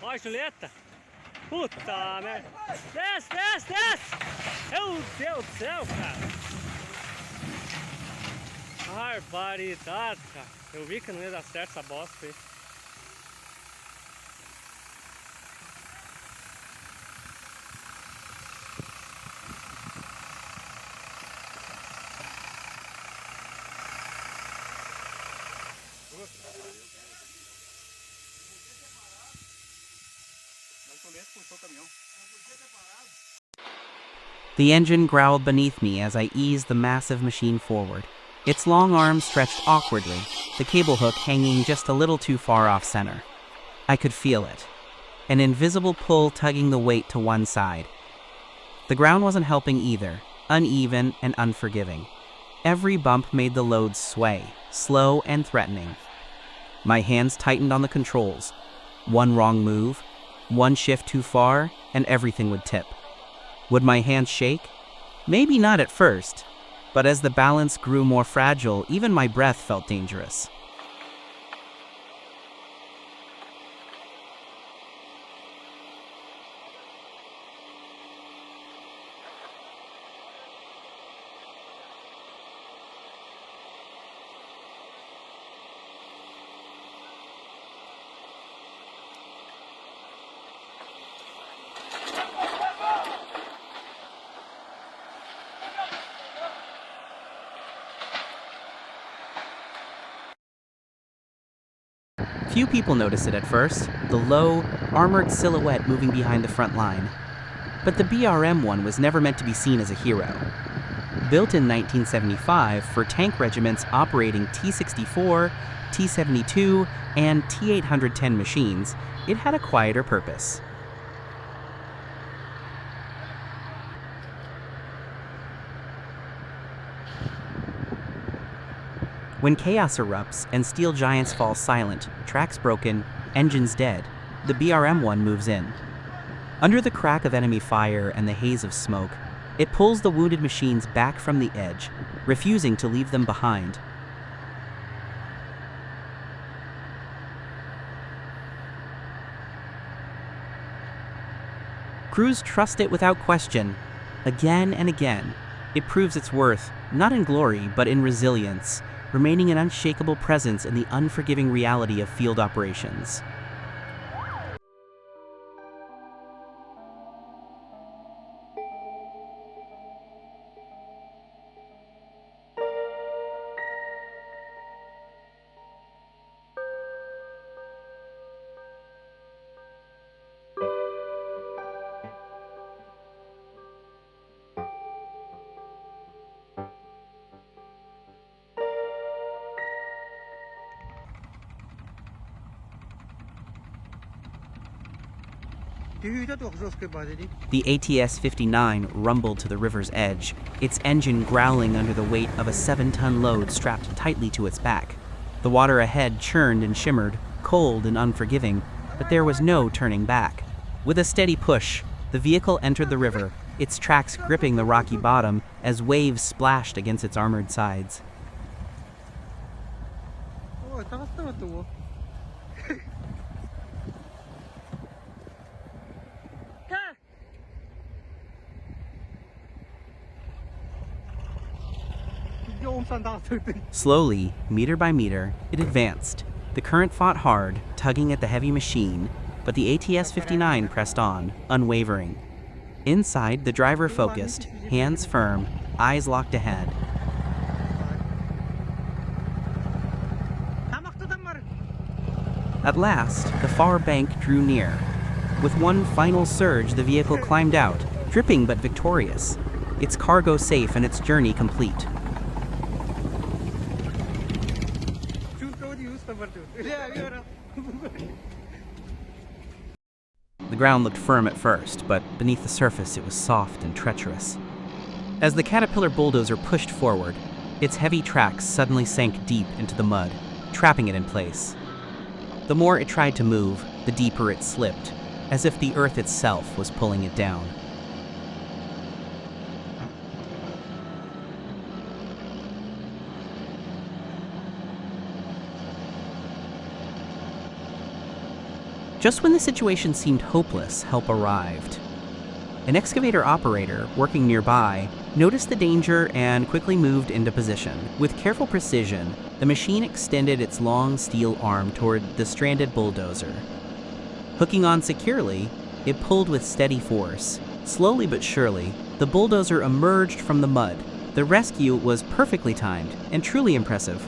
Ó a Julieta. Puta merda. Desce, desce, desce. Meu Deus do céu, cara. Barbaridade, cara. Eu vi que não ia dar certo essa bosta aí. The engine growled beneath me as I eased the massive machine forward. Its long arms stretched awkwardly, the cable hook hanging just a little too far off center. I could feel it, an invisible pull tugging the weight to one side. The ground wasn't helping either, uneven and unforgiving. Every bump made the load sway, slow and threatening. My hands tightened on the controls. One wrong move, one shift too far, and everything would tip. Would my hands shake? Maybe not at first, but as the balance grew more fragile, even my breath felt dangerous. Few people noticed it at first, the low, armored silhouette moving behind the front line. But the BRM-1 was never meant to be seen as a hero. Built in 1975 for tank regiments operating T-64, T-72, and T-810 machines, it had a quieter purpose. When chaos erupts and steel giants fall silent, tracks broken, engines dead, the BRM-1 moves in. Under the crack of enemy fire and the haze of smoke, it pulls the wounded machines back from the edge, refusing to leave them behind. Crews trust it without question. Again and again, it proves its worth, not in glory, but in resilience, remaining an unshakable presence in the unforgiving reality of field operations. The ATS-59 rumbled to the river's edge, its engine growling under the weight of a 7-ton load strapped tightly to its back. The water ahead churned and shimmered, cold and unforgiving, but there was no turning back. With a steady push, the vehicle entered the river, its tracks gripping the rocky bottom as waves splashed against its armored sides. Slowly, meter by meter, it advanced. The current fought hard, tugging at the heavy machine, but the ATS-59 pressed on, unwavering. Inside, the driver focused, hands firm, eyes locked ahead. At last, the far bank drew near. With one final surge, the vehicle climbed out, dripping but victorious, its cargo safe and its journey complete. The ground looked firm at first, but beneath the surface it was soft and treacherous. As the Caterpillar bulldozer pushed forward, its heavy tracks suddenly sank deep into the mud, trapping it in place. The more it tried to move, the deeper it slipped, as if the earth itself was pulling it down. Just when the situation seemed hopeless, help arrived. An excavator operator, working nearby, noticed the danger and quickly moved into position. With careful precision, the machine extended its long steel arm toward the stranded bulldozer. Hooking on securely, it pulled with steady force. Slowly but surely, the bulldozer emerged from the mud. The rescue was perfectly timed and truly impressive.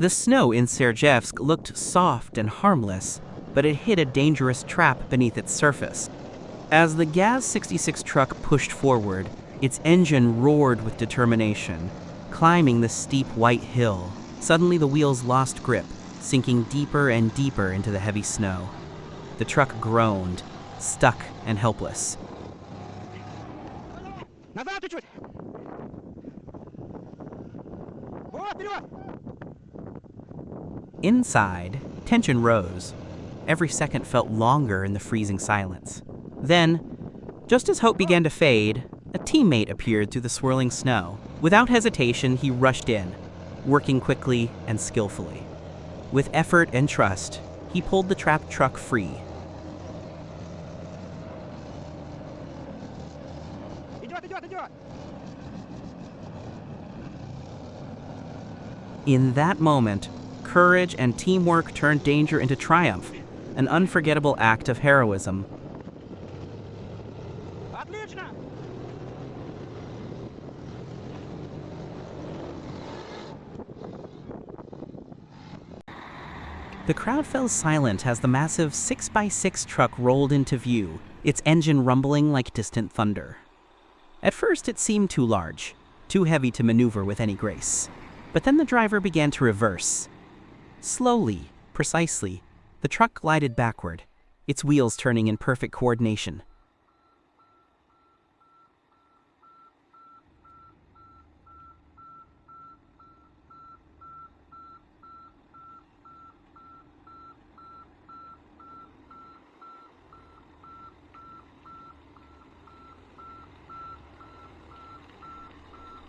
The snow in Sergeyevsk looked soft and harmless, but it hid a dangerous trap beneath its surface. As the Gaz-66 truck pushed forward, its engine roared with determination, climbing the steep white hill. Suddenly the wheels lost grip, sinking deeper and deeper into the heavy snow. The truck groaned, stuck and helpless. Inside, tension rose. Every second felt longer in the freezing silence. Then, just as hope began to fade, a teammate appeared through the swirling snow. Without hesitation, he rushed in, working quickly and skillfully. With effort and trust, he pulled the trapped truck free. In that moment, courage and teamwork turned danger into triumph, an unforgettable act of heroism. The crowd fell silent as the massive 6x6 truck rolled into view, its engine rumbling like distant thunder. At first it seemed too large, too heavy to maneuver with any grace. But then the driver began to reverse. Slowly, precisely, the truck glided backward, its wheels turning in perfect coordination.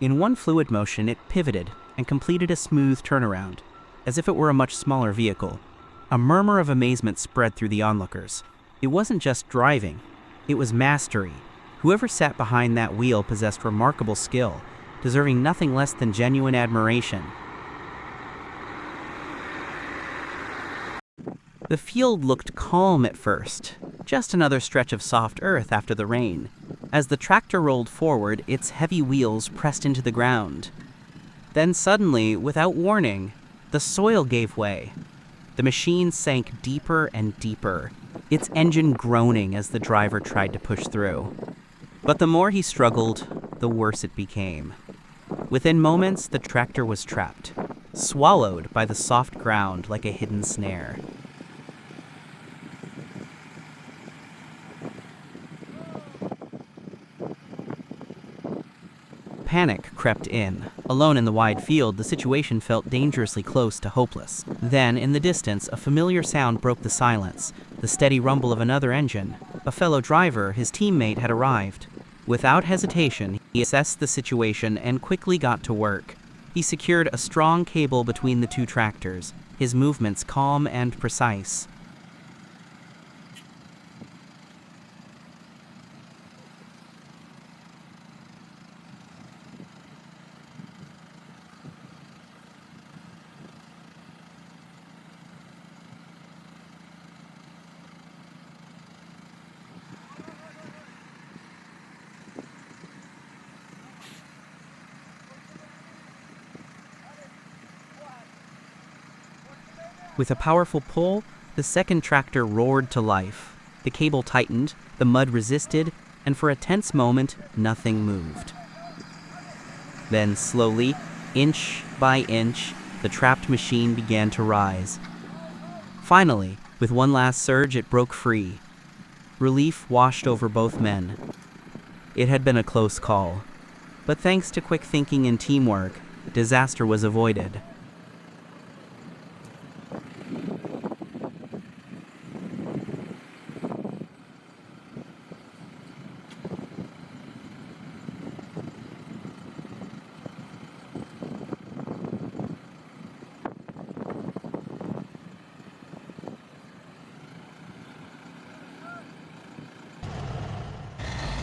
In one fluid motion, it pivoted and completed a smooth turnaround, as if it were a much smaller vehicle. A murmur of amazement spread through the onlookers. It wasn't just driving, it was mastery. Whoever sat behind that wheel possessed remarkable skill, deserving nothing less than genuine admiration. The field looked calm at first, just another stretch of soft earth after the rain. As the tractor rolled forward, its heavy wheels pressed into the ground. Then suddenly, without warning, the soil gave way. The machine sank deeper and deeper, its engine groaning as the driver tried to push through. But the more he struggled, the worse it became. Within moments, the tractor was trapped, swallowed by the soft ground like a hidden snare. Panic crept in. Alone in the wide field, the situation felt dangerously close to hopeless. Then, in the distance, a familiar sound broke the silence, the steady rumble of another engine. A fellow driver, his teammate, had arrived. Without hesitation, he assessed the situation and quickly got to work. He secured a strong cable between the two tractors, his movements calm and precise. With a powerful pull, the second tractor roared to life. The cable tightened, the mud resisted, and for a tense moment, nothing moved. Then slowly, inch by inch, the trapped machine began to rise. Finally, with one last surge, it broke free. Relief washed over both men. It had been a close call, but thanks to quick thinking and teamwork, disaster was avoided.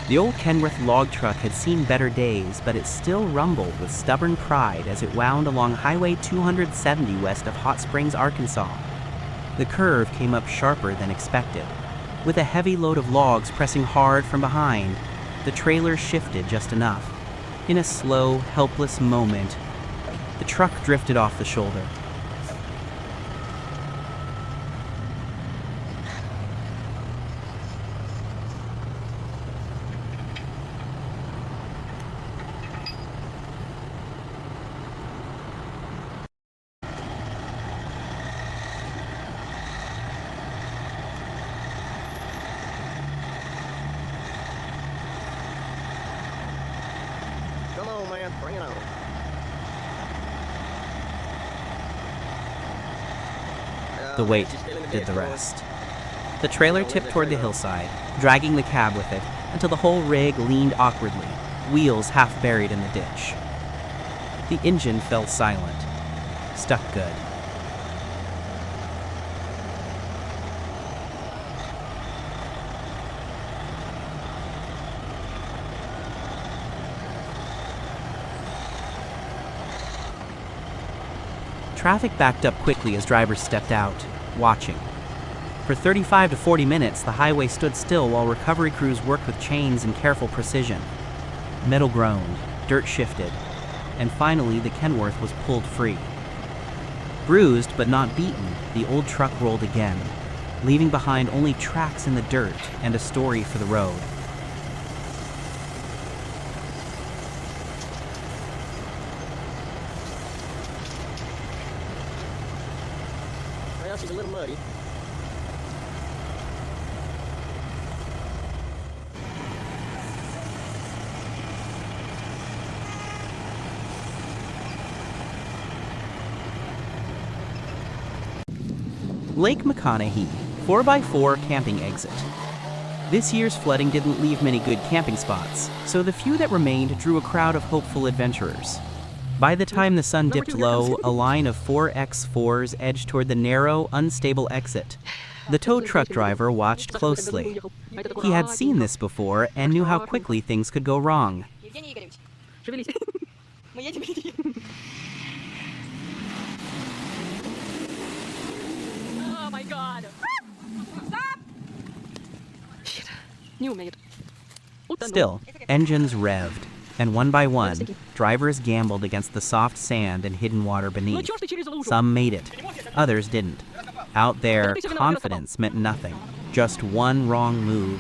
The old Kenworth log truck had seen better days, but it still rumbled with stubborn pride as it wound along Highway 270 west of Hot Springs, Arkansas. The curve came up sharper than expected. With a heavy load of logs pressing hard from behind, the trailer shifted just enough. In a slow, helpless moment, the truck drifted off the shoulder. Come on, man, bring it on. The weight did the rest. The trailer tipped toward the hillside, dragging the cab with it until the whole rig leaned awkwardly, wheels half buried in the ditch. The engine fell silent. Stuck good. Traffic backed up quickly as drivers stepped out, watching. For 35 to 40 minutes, the highway stood still while recovery crews worked with chains and careful precision. Metal groaned, dirt shifted, and finally the Kenworth was pulled free. Bruised but not beaten, the old truck rolled again, leaving behind only tracks in the dirt and a story for the road. Well, she's a little muddy. Lake McConaughey, 4x4 camping exit. This year's flooding didn't leave many good camping spots, so the few that remained drew a crowd of hopeful adventurers. By the time the sun dipped low, a line of 4x4s edged toward the narrow, unstable exit. The tow truck driver watched closely. He had seen this before and knew how quickly things could go wrong. Oh my god! Stop! Shit. You made it. Still, engines revved, and one by one, drivers gambled against the soft sand and hidden water beneath. Some made it, others didn't. Out there, confidence meant nothing. Just one wrong move,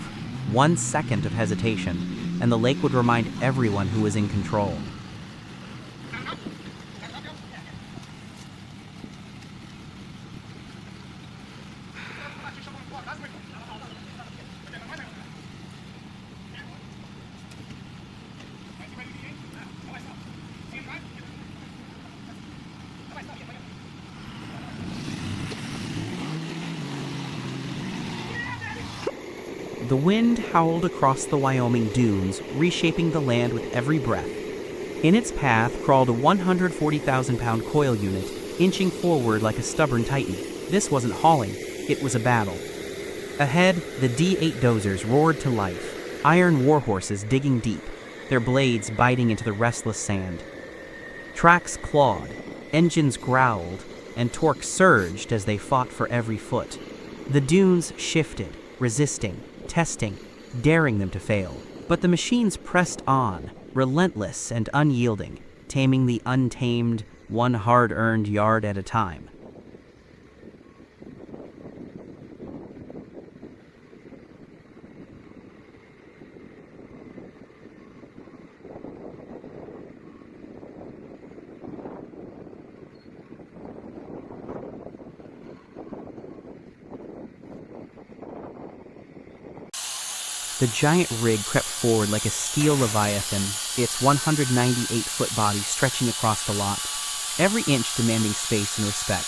1 second of hesitation, and the lake would remind everyone who was in control. The wind howled across the Wyoming dunes, reshaping the land with every breath. In its path crawled a 140,000-pound coil unit, inching forward like a stubborn titan. This wasn't hauling, it was a battle. Ahead, the D8 dozers roared to life, iron warhorses digging deep, their blades biting into the restless sand. Tracks clawed, engines growled, and torque surged as they fought for every foot. The dunes shifted, resisting, testing, daring them to fail. But the machines pressed on, relentless and unyielding, taming the untamed, one hard-earned yard at a time. The giant rig crept forward like a steel leviathan, its 198-foot body stretching across the lot, every inch demanding space and respect.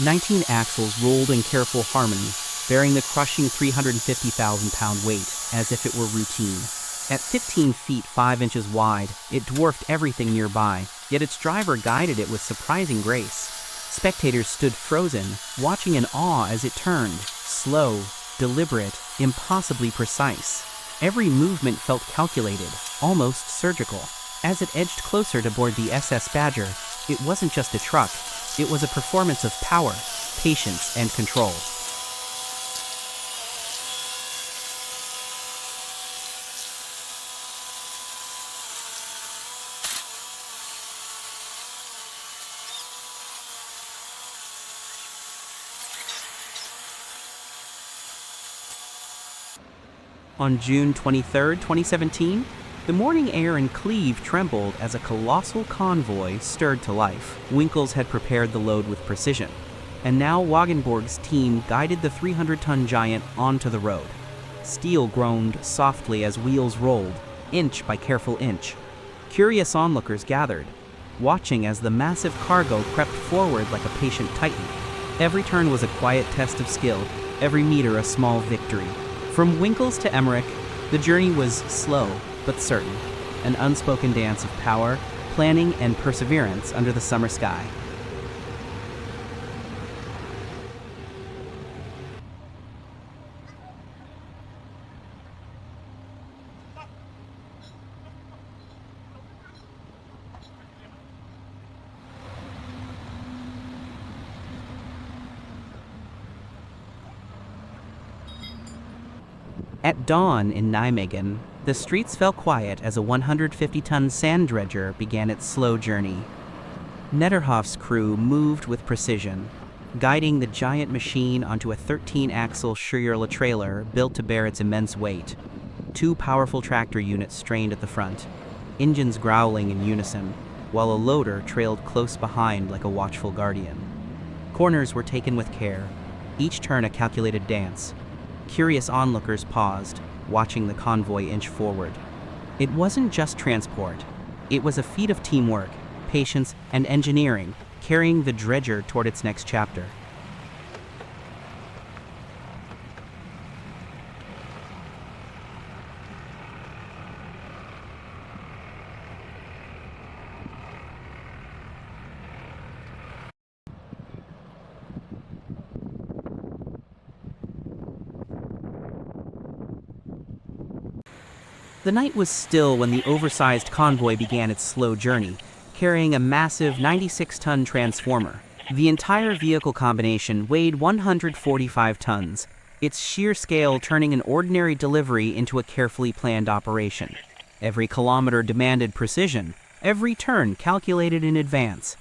19 axles rolled in careful harmony, bearing the crushing 350,000-pound weight as if it were routine. At 15 feet 5 inches wide, it dwarfed everything nearby, yet its driver guided it with surprising grace. Spectators stood frozen, watching in awe as it turned, slow, deliberate, impossibly precise. Every movement felt calculated, almost surgical. As it edged closer to board the SS Badger, it wasn't just a truck, it was a performance of power, patience, and control. On June 23, 2017, the morning air in Cleve trembled as a colossal convoy stirred to life. Winkles had prepared the load with precision, and now Wagenborg's team guided the 300-ton giant onto the road. Steel groaned softly as wheels rolled, inch by careful inch. Curious onlookers gathered, watching as the massive cargo crept forward like a patient titan. Every turn was a quiet test of skill, every meter a small victory. From Winkles to Emmerich, the journey was slow but certain, an unspoken dance of power, planning, and perseverance under the summer sky. At dawn in Nijmegen, the streets fell quiet as a 150-ton sand dredger began its slow journey. Netterhoff's crew moved with precision, guiding the giant machine onto a 13-axle Schürrle trailer built to bear its immense weight. Two powerful tractor units strained at the front, engines growling in unison, while a loader trailed close behind like a watchful guardian. Corners were taken with care, each turn a calculated dance. Curious onlookers paused, watching the convoy inch forward. It wasn't just transport. It was a feat of teamwork, patience, and engineering, carrying the dredger toward its next chapter. The night was still when the oversized convoy began its slow journey, carrying a massive 96-ton transformer. The entire vehicle combination weighed 145 tons, its sheer scale turning an ordinary delivery into a carefully planned operation. Every kilometer demanded precision, every turn calculated in advance.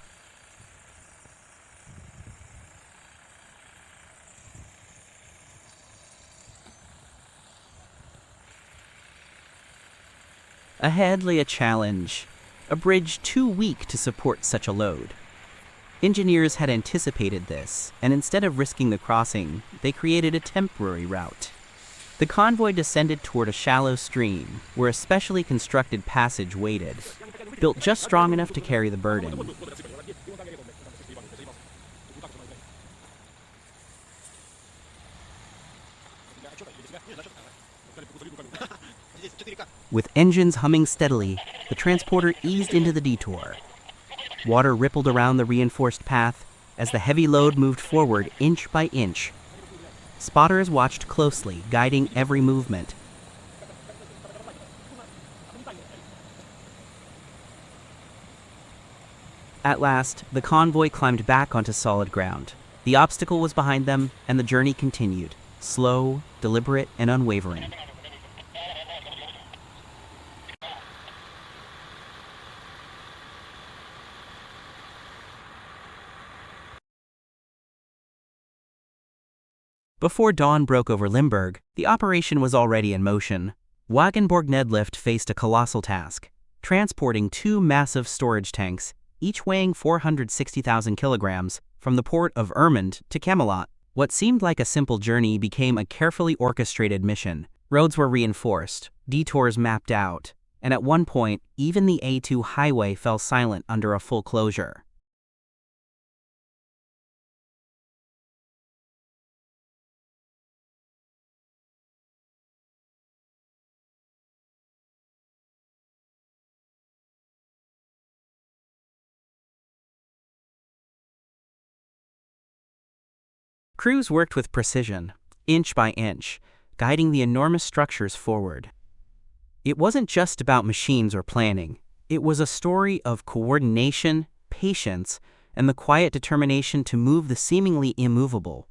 Ahead lay a challenge, a bridge too weak to support such a load. Engineers had anticipated this, and instead of risking the crossing, they created a temporary route. The convoy descended toward a shallow stream, where a specially constructed passage waited, built just strong enough to carry the burden. With engines humming steadily, the transporter eased into the detour. Water rippled around the reinforced path as the heavy load moved forward inch by inch. Spotters watched closely, guiding every movement. At last, the convoy climbed back onto solid ground. The obstacle was behind them, and the journey continued, slow, deliberate, and unwavering. Before dawn broke over Limburg, the operation was already in motion. Wagenborg Nedlift faced a colossal task, transporting two massive storage tanks, each weighing 460,000 kilograms, from the port of Ermund to Camelot. What seemed like a simple journey became a carefully orchestrated mission, Roads were reinforced, detours mapped out, and at one point, even the A2 highway fell silent under a full closure. Crews worked with precision, inch by inch, guiding the enormous structures forward. It wasn't just about machines or planning. It was a story of coordination, patience, and the quiet determination to move the seemingly immovable.